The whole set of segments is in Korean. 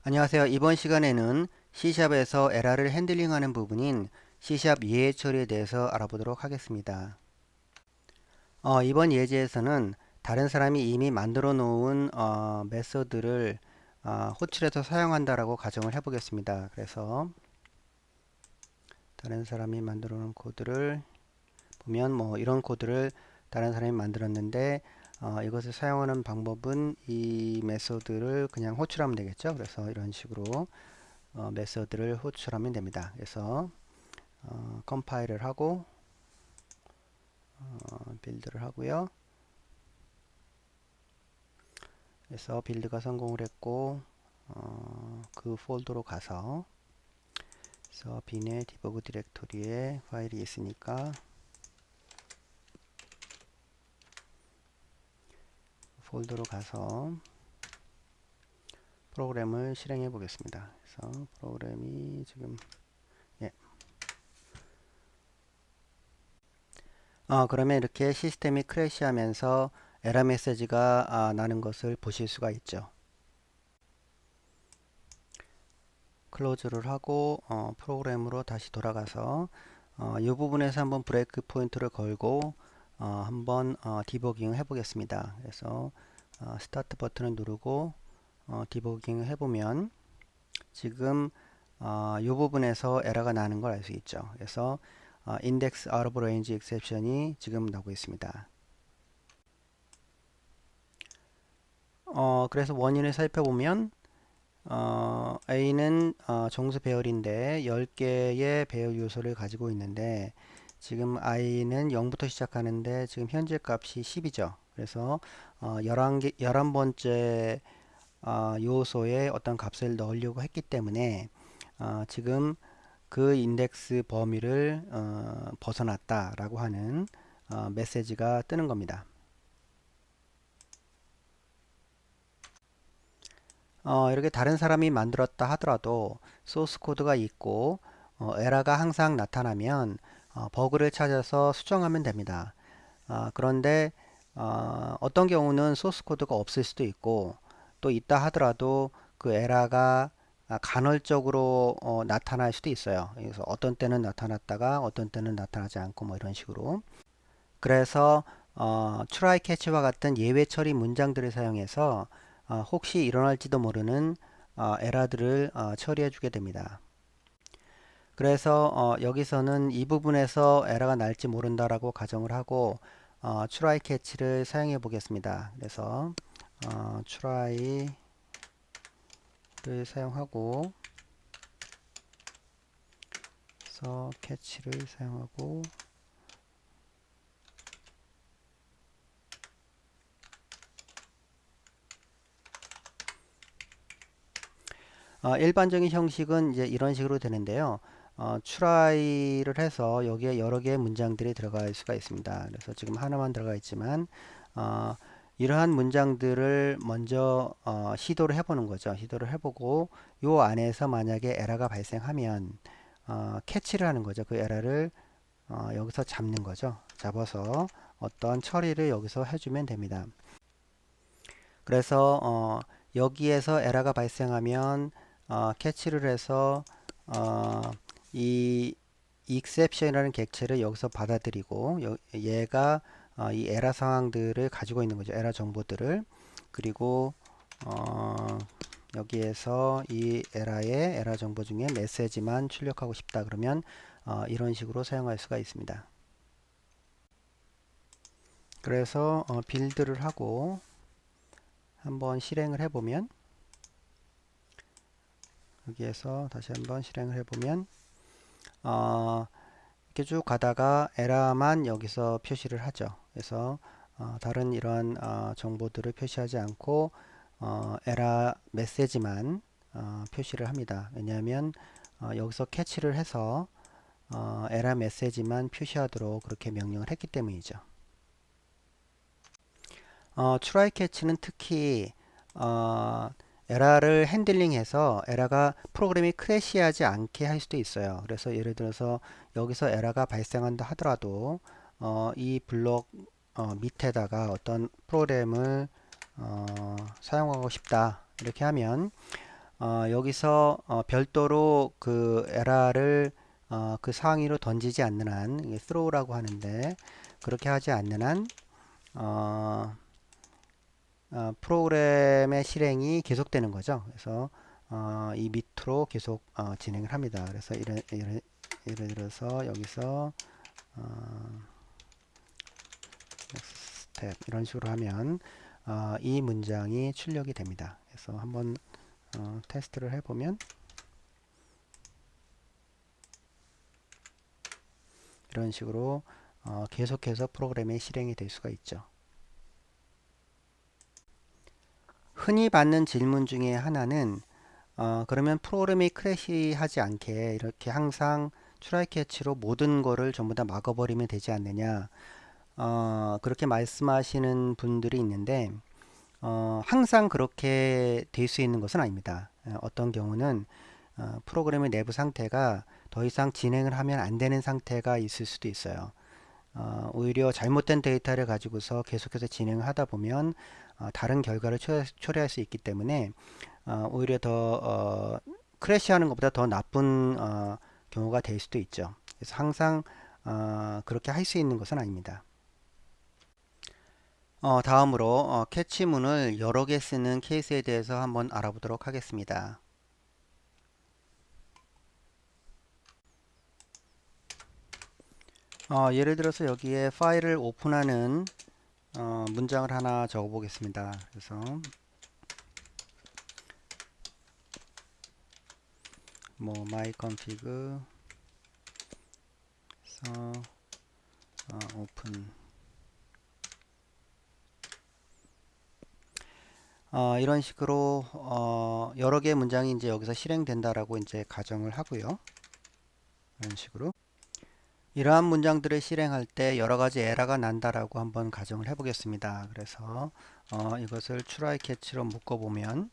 안녕하세요. 이번 시간에는 C샵에서 에러를 핸들링하는 부분인 C샵 예외 처리에 대해서 알아보도록 하겠습니다. 이번 예제에서는 다른 사람이 이미 만들어 놓은 메서드를 호출해서 사용한다라고 가정을 해보겠습니다. 그래서 다른 사람이 만들어 놓은 코드를 보면 뭐 이런 코드를 다른 사람이 만들었는데 이것을 사용하는 방법은 이 메서드를 그냥 호출하면 되겠죠. 그래서 이런 식으로 메서드를 호출하면 됩니다. 그래서 컴파일을 하고 빌드를 하고요. 그래서 빌드가 성공을 했고 그 폴더로 가서 그래서 빈의 디버그 디렉토리에 파일이 있으니까 폴더로 가서 프로그램을 실행해 보겠습니다. 그래서 프로그램이 지금 예. 그러면 이렇게 시스템이 크래시하면서 에러 메시지가 나는 것을 보실 수가 있죠. 클로즈를 하고 프로그램으로 다시 돌아가서 이 부분에서 한번 브레이크 포인트를 걸고 한번 디버깅 해 보겠습니다. 그래서 스타트 버튼을 누르고 디버깅 해보면 지금 이 부분에서 에러가 나는 걸 알 수 있죠. 그래서 index out of range exception이 지금 나오고 있습니다. 그래서 원인을 살펴보면 A는 정수 배열인데 10개의 배열 요소를 가지고 있는데 지금 I는 0부터 시작하는데 지금 현재 값이 10이죠. 그래서 11번째 요소에 어떤 값을 넣으려고 했기 때문에 지금 그 인덱스 범위를 벗어났다라고 하는 메시지가 뜨는 겁니다. 이렇게 다른 사람이 만들었다 하더라도 소스 코드가 있고 에러가 항상 나타나면 버그를 찾아서 수정하면 됩니다. 그런데 어떤 경우는 소스 코드가 없을 수도 있고 또 있다 하더라도 그 에러가 간헐적으로 나타날 수도 있어요. 그래서 어떤 때는 나타났다가 어떤 때는 나타나지 않고 뭐 이런 식으로. 그래서 try catch와 같은 예외 처리 문장들을 사용해서 혹시 일어날지도 모르는 에러들을 처리해 주게 됩니다. 그래서 여기서는 이 부분에서 에러가 날지 모른다라고 가정을 하고 try catch를 사용해 보겠습니다. 그래서 try를 사용하고 그래서 catch를 사용하고 일반적인 형식은 이제 이런 식으로 되는데요. try를 해서 여기에 여러 개의 문장들이 들어갈 수가 있습니다. 그래서 지금 하나만 들어가 있지만 이러한 문장들을 먼저 시도를 해보는 거죠. 시도를 해보고 요 안에서 만약에 에러가 발생하면 캐치를 하는 거죠. 그 에러를 여기서 잡는 거죠. 잡아서 어떤 처리를 여기서 해주면 됩니다. 그래서 여기에서 에러가 발생하면 캐치를 해서 이 exception이라는 객체를 여기서 받아들이고 얘가 이 에러 상황들을 가지고 있는 거죠. 에러 정보들을. 그리고 여기에서 이 에러의 에러 정보 중에 메시지만 출력하고 싶다 그러면 이런 식으로 사용할 수가 있습니다. 그래서 빌드를 하고 한번 실행을 해보면 여기에서 다시 한번 실행을 해보면 이렇게 쭉 가다가 에러만 여기서 표시를 하죠. 그래서 다른 이러한 정보들을 표시하지 않고 에러 메시지만 표시를 합니다. 왜냐하면 여기서 캐치를 해서 에러 메시지만 표시하도록 그렇게 명령을 했기 때문이죠. try catch는 특히 에러를 핸들링해서 에러가 프로그램이 크래시하지 않게 할 수도 있어요. 그래서 예를 들어서 여기서 에러가 발생한다 하더라도 이 블록 밑에다가 어떤 프로그램을 사용하고 싶다 이렇게 하면 여기서 별도로 그 에러를 그 상위로 던지지 않는 한, 이게 throw라고 하는데, 그렇게 하지 않는 한 어, 프로그램의 실행이 계속되는 거죠. 그래서 이 밑으로 계속 진행을 합니다. 그래서 예를 들어서 여기서 스텝 이런 식으로 하면 이 문장이 출력이 됩니다. 그래서 한번 테스트를 해보면 이런 식으로 계속해서 프로그램이 실행이 될 수가 있죠. 흔히 받는 질문 중에 하나는 그러면 프로그램이 크래시하지 않게 이렇게 항상 트라이 캐치로 모든 거를 전부 다 막아버리면 되지 않느냐, 그렇게 말씀하시는 분들이 있는데 항상 그렇게 될 수 있는 것은 아닙니다. 어떤 경우는 프로그램의 내부 상태가 더 이상 진행을 하면 안 되는 상태가 있을 수도 있어요. 오히려 잘못된 데이터를 가지고서 계속해서 진행을 하다 보면 다른 결과를 초래할 수 있기 때문에 오히려 더 크래시하는 것보다 더 나쁜 경우가 될 수도 있죠. 그래서 항상 그렇게 할 수 있는 것은 아닙니다. 다음으로 캐치문을 여러 개 쓰는 케이스에 대해서 한번 알아보도록 하겠습니다. 예를 들어서 여기에 파일을 오픈하는 문장을 하나 적어 보겠습니다. 그래서 뭐 myconfig 오픈 이런 식으로 여러 개의 문장이 이제 여기서 실행된다라고 이제 가정을 하고요. 이런 식으로 이러한 문장들을 실행할 때 여러 가지 에러가 난다라고 한번 가정을 해 보겠습니다. 그래서 이것을 try catch로 묶어 보면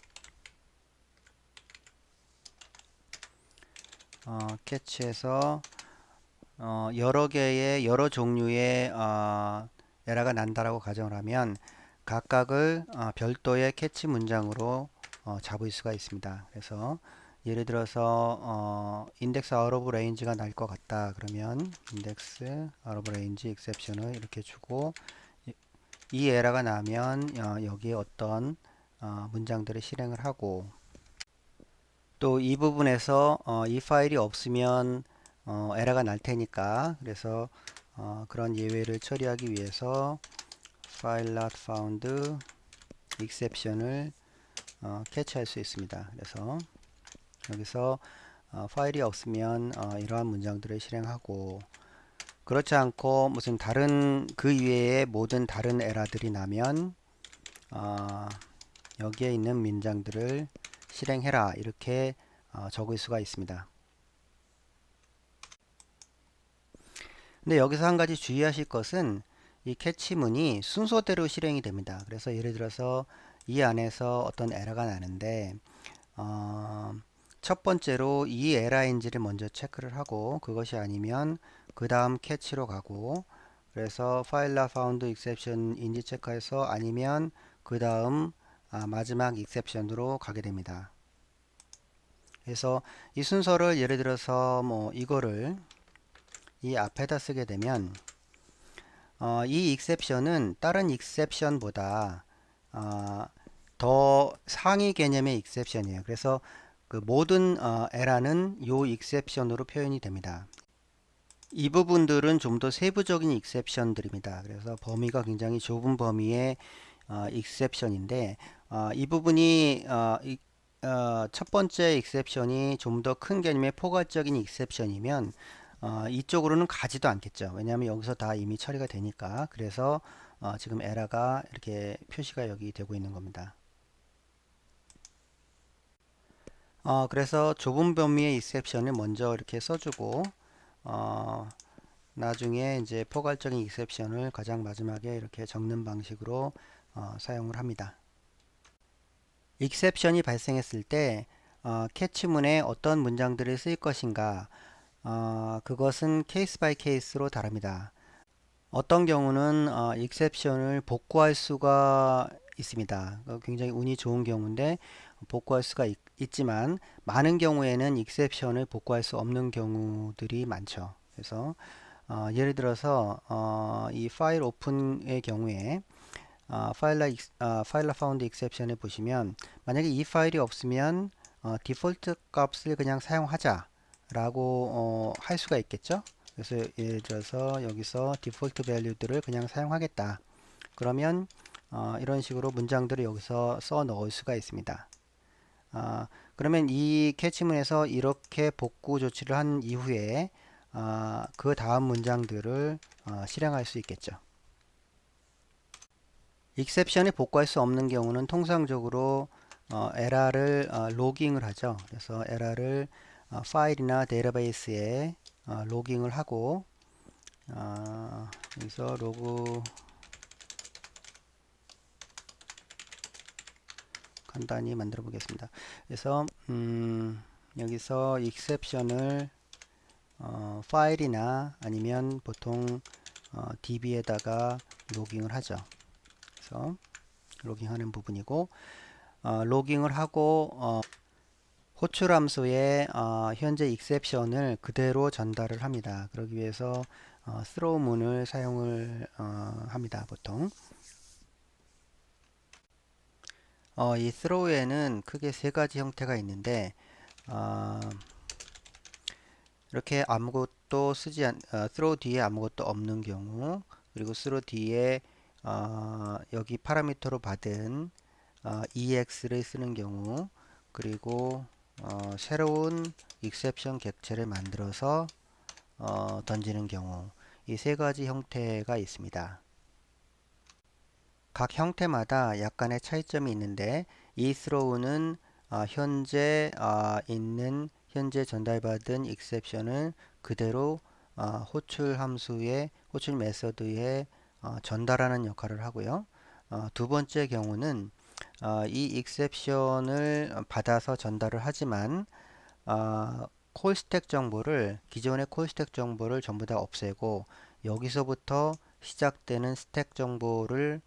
캐치에서 여러 종류의 에러가 난다라고 가정을 하면 각각을 별도의 캐치 문장으로 잡을 수가 있습니다. 그래서 예를 들어서 인덱스 아웃 오브 레인지가 날 것 같다 그러면 인덱스 아웃 오브 레인지 익셉션을 이렇게 주고 이 에러가 나면 여기에 어떤 문장들을 실행을 하고 또 이 부분에서 이 파일이 없으면 에러가 날 테니까 그래서 그런 예외를 처리하기 위해서 file not found exception을 캐치할 수 있습니다. 그래서 여기서 파일이 없으면 이러한 문장들을 실행하고 그렇지 않고 무슨 다른 그 이외의 모든 다른 에러들이 나면 여기에 있는 문장들을 실행해라 이렇게 적을 수가 있습니다. 근데 여기서 한 가지 주의하실 것은 이 캐치문이 순서대로 실행이 됩니다. 그래서 예를 들어서 이 안에서 어떤 에러가 나는데 첫 번째로 이 에러인지를 먼저 체크를 하고 그것이 아니면 그 다음 캐치로 가고 그래서 file not found exception인지 체크해서 아니면 그 다음 마지막 exception으로 가게 됩니다. 그래서 이 순서를 예를 들어서 뭐 이거를 이 앞에다 쓰게 되면 이 exception은 다른 exception보다 더 상위 개념의 exception이에요. 그래서 그 모든 에러는 요 exception으로 표현이 됩니다. 이 부분들은 좀 더 세부적인 exception들입니다. 그래서 범위가 굉장히 좁은 범위의 exception인데 이 부분이 첫 번째 exception이 좀 더 큰 개념의 포괄적인 exception이면 이쪽으로는 가지도 않겠죠. 왜냐하면 여기서 다 이미 처리가 되니까. 그래서 지금 에러가 이렇게 표시가 여기 되고 있는 겁니다. 그래서 좁은 범위의 exception을 먼저 이렇게 써주고 나중에 이제 포괄적인 exception을 가장 마지막에 이렇게 적는 방식으로 사용을 합니다. exception이 발생했을 때 캐치문에 어떤 문장들을 쓸 것인가 그것은 케이스 바이 케이스로 다릅니다. 어떤 경우는 exception을 복구할 수가 있습니다. 굉장히 운이 좋은 경우인데 복구할 수가 있지만 많은 경우에는 익셉션을 복구할 수 없는 경우들이 많죠. 그래서 예를 들어서 이 파일 오픈의 경우에 파일러 파운드 익셉션에 보시면 만약에 이 파일이 없으면 디폴트 값을 그냥 사용하자 라고 할 수가 있겠죠. 그래서 예를 들어서 여기서 디폴트 밸류들을 그냥 사용하겠다. 그러면 이런 식으로 문장들을 여기서 써 넣을 수가 있습니다. 그러면 이 캐치문에서 이렇게 복구 조치를 한 이후에 그 다음 문장들을 실행할 수 있겠죠. 익셉션이 복구할 수 없는 경우는 통상적으로 에러를 로깅을 하죠. 그래서 에러를 파일이나 데이터베이스에 로깅을 하고 여기서 로그 간단히 만들어 보겠습니다. 그래서 여기서 익셉션을 파일이나 아니면 보통 DB에다가 로깅을 하죠. 그래서 로깅하는 부분이고 로깅을 하고 호출 함수에 현재 익셉션을 그대로 전달을 합니다. 그러기 위해서 throw문을 사용을 합니다. 보통 이 throw에는 크게 세 가지 형태가 있는데 이렇게 아무것도 쓰지 않 throw 뒤에 아무것도 없는 경우, 그리고 throw 뒤에 여기 파라미터로 받은 ex를 쓰는 경우, 그리고 새로운 exception 객체를 만들어서 던지는 경우, 이 세 가지 형태가 있습니다. 각 형태마다 약간의 차이점이 있는데 이 throw는 현재 전달받은 exception을 그대로 호출 함수의 호출 메서드에 전달하는 역할을 하고요. 두 번째 경우는 이 exception을 받아서 전달을 하지만 콜스택 정보를 기존의 콜스택 정보를 전부 다 없애고 여기서부터 시작되는 스택 정보를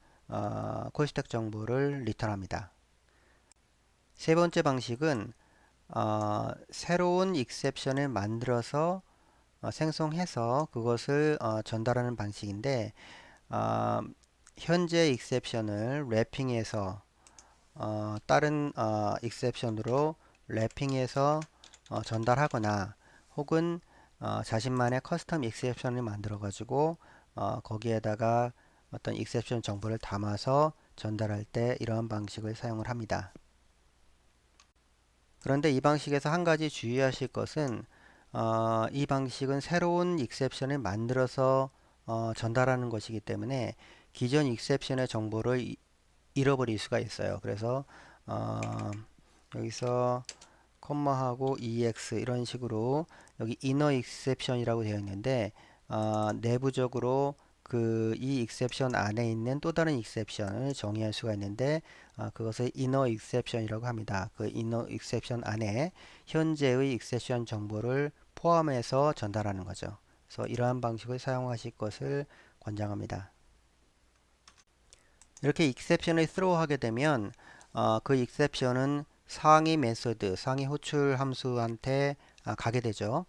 콜스택 정보를 리턴합니다. 세 번째 방식은 새로운 익셉션을 만들어서 생성해서 그것을 전달하는 방식인데 현재 익셉션을 랩핑해서 다른 익셉션으로 랩핑해서 전달하거나 혹은 자신만의 커스텀 익셉션을 만들어 가지고 거기에다가 어떤 익셉션 정보를 담아서 전달할 때 이러한 방식을 사용을 합니다. 그런데 이 방식에서 한 가지 주의하실 것은 이 방식은 새로운 익셉션을 만들어서 전달하는 것이기 때문에 기존 익셉션의 정보를 잃어버릴 수가 있어요. 그래서 여기서 콤마하고 EX 이런 식으로 여기 inner exception이라고 되어 있는데 내부적으로 이 exception 안에 있는 또 다른 exception을 정의할 수가 있는데 그것을 inner exception이라고 합니다. 그 inner exception 안에 현재의 exception 정보를 포함해서 전달하는 거죠. 그래서 이러한 방식을 사용하실 것을 권장합니다. 이렇게 exception을 throw 하게 되면 그 exception은 상위 메소드, 상위 호출 함수한테 가게 되죠.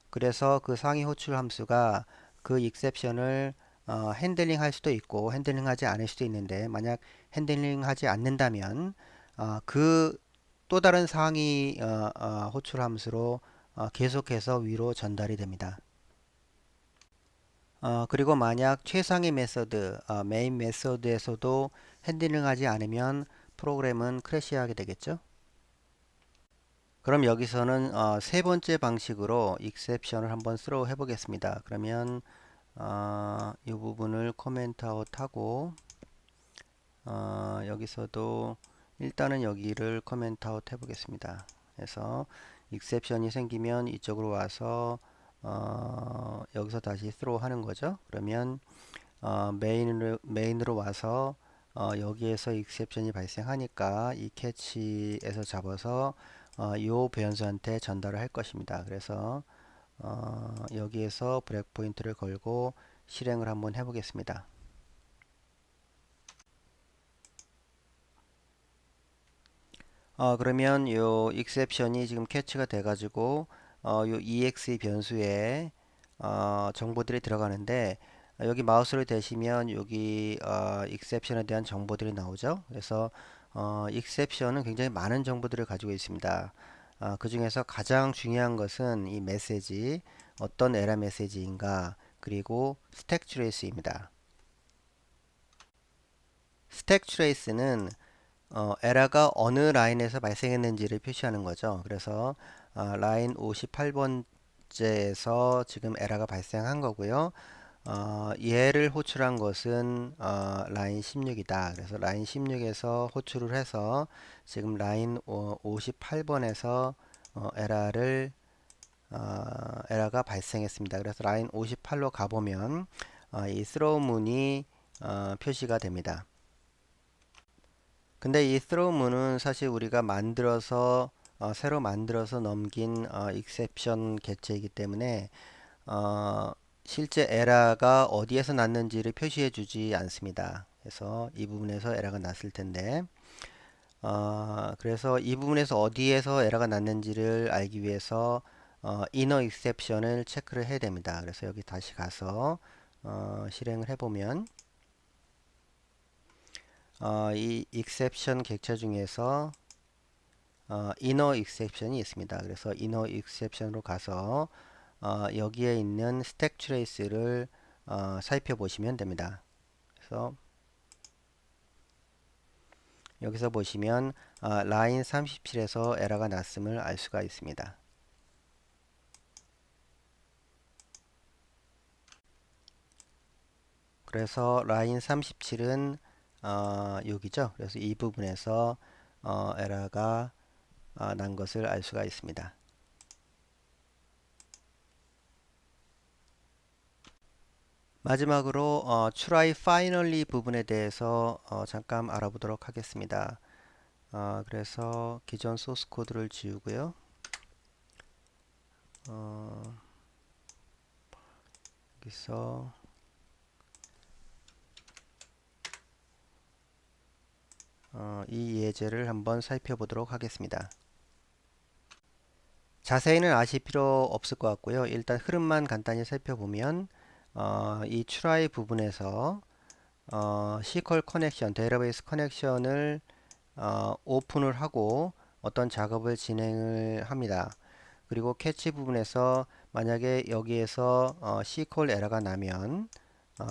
그래서 그 상위 호출 함수가 그 exception을 핸들링 할 수도 있고 핸들링 하지 않을 수도 있는데 만약 핸들링 하지 않는다면 그 또 다른 상위 호출 함수로 계속해서 위로 전달이 됩니다. 그리고 만약 최상위 메서드, 메인 메서드에서도 핸들링 하지 않으면 프로그램은 크래시하게 되겠죠. 그럼 여기서는 세 번째 방식으로 익셉션을 한번 throw 해보겠습니다. 그러면 이 부분을 코멘트 아웃하고 여기서도 일단은 여기를 코멘트 아웃 해보겠습니다. 그래서 익셉션이 생기면 이쪽으로 와서 여기서 다시 throw 하는 거죠. 그러면 메인으로 와서 여기에서 익셉션이 발생하니까 이 캐치에서 잡아서 이 변수한테 전달을 할 것입니다. 그래서 여기에서 브레이크 포인트를 걸고 실행을 한번 해보겠습니다. 그러면 요 exception이 지금 캐치가 돼가지고 요 ex 변수에 정보들이 들어가는데 여기 마우스를 대시면 여기 exception에 대한 정보들이 나오죠. 그래서 exception은 굉장히 많은 정보들을 가지고 있습니다. 그 중에서 가장 중요한 것은 이 메시지, 어떤 에러 메시지인가, 그리고 스택 트레이스입니다. 스택 트레이스는 에러가 어느 라인에서 발생했는지를 표시하는 거죠. 그래서 라인 58번째에서 지금 에러가 발생한 거고요. 얘를 호출한 것은 라인 16이다. 그래서 라인 16에서 호출을 해서 지금 라인 58번에서 에러를 에러가 발생했습니다. 그래서 라인 58로 가보면 이 throw 문이 표시가 됩니다. 근데 이 throw문은 사실 우리가 만들어서 새로 만들어서 넘긴 exception 객체이기 때문에 어, 실제 에러가 어디에서 났는지를 표시해 주지 않습니다. 그래서 이 부분에서 에러가 났을 텐데 그래서 이 부분에서 어디에서 에러가 났는지를 알기 위해서 inner exception을 체크를 해야 됩니다. 그래서 여기 다시 가서 실행을 해보면 이 exception 객체 중에서 inner exception이 있습니다. 그래서 inner exception으로 가서 여기에 있는 stack trace를 살펴보시면 됩니다. 그래서 여기서 보시면 라인 37에서 에러가 났음을 알 수가 있습니다. 그래서 라인 37은 여기죠. 그래서 이 부분에서 에러가 난 것을 알 수가 있습니다. 마지막으로 try finally 부분에 대해서 잠깐 알아보도록 하겠습니다. 그래서 기존 소스 코드를 지우고요. 여기서 이 예제를 한번 살펴보도록 하겠습니다. 자세히는 아실 필요 없을 것 같고요. 일단 흐름만 간단히 살펴보면 이 try 부분에서 SQL 커넥션, 데이터베이스 커넥션을 오픈을 하고 어떤 작업을 진행을 합니다. 그리고 캐치 부분에서 만약에 여기에서 SQL 에러가 나면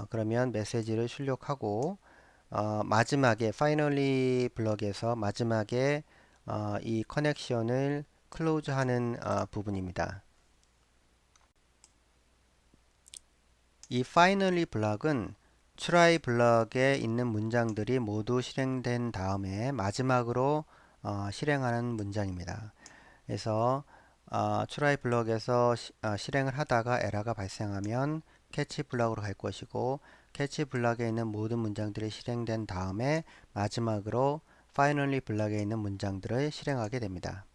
그러면 메시지를 출력하고 마지막에 finally 블럭에서 마지막에 이 커넥션을 클로즈 하는 부분입니다. 이 finally 블럭은 try 블럭에 있는 문장들이 모두 실행된 다음에 마지막으로 실행하는 문장입니다. 그래서 try 블럭에서 실행을 하다가 에러가 발생하면 캐치 블럭으로 갈 것이고 캐치 블럭에 있는 모든 문장들이 실행된 다음에 마지막으로 finally 블럭에 있는 문장들을 실행하게 됩니다.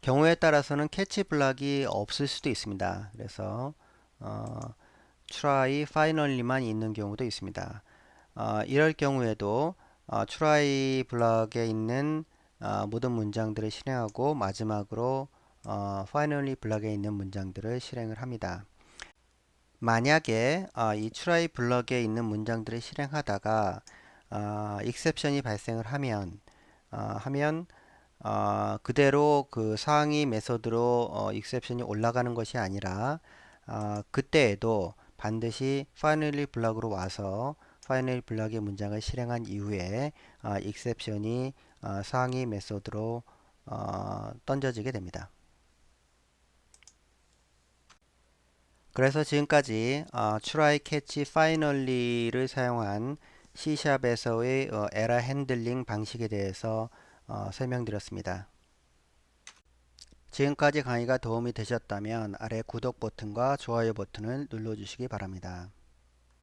경우에 따라서는 캐치 블럭이 없을 수도 있습니다. 그래서 try finally만 있는 경우도 있습니다. 이럴 경우에도 try 블럭에 있는 모든 문장들을 실행하고 마지막으로 finally 블럭에 있는 문장들을 실행을 합니다. 만약에 이 try 블럭에 있는 문장들을 실행하다가 exception이 발생을 하면 그대로 그 상위 메소드로 exception이 올라가는 것이 아니라 그때에도 반드시 finally 블럭으로 와서 finally 블럭의 문장을 실행한 이후에 exception이 상위 메소드로 던져지게 됩니다. 그래서 지금까지 try, catch, finally를 사용한 C샵에서의 에러 핸들링 방식에 대해서 설명드렸습니다. 지금까지 강의가 도움이 되셨다면 아래 구독 버튼과 좋아요 버튼을 눌러주시기 바랍니다.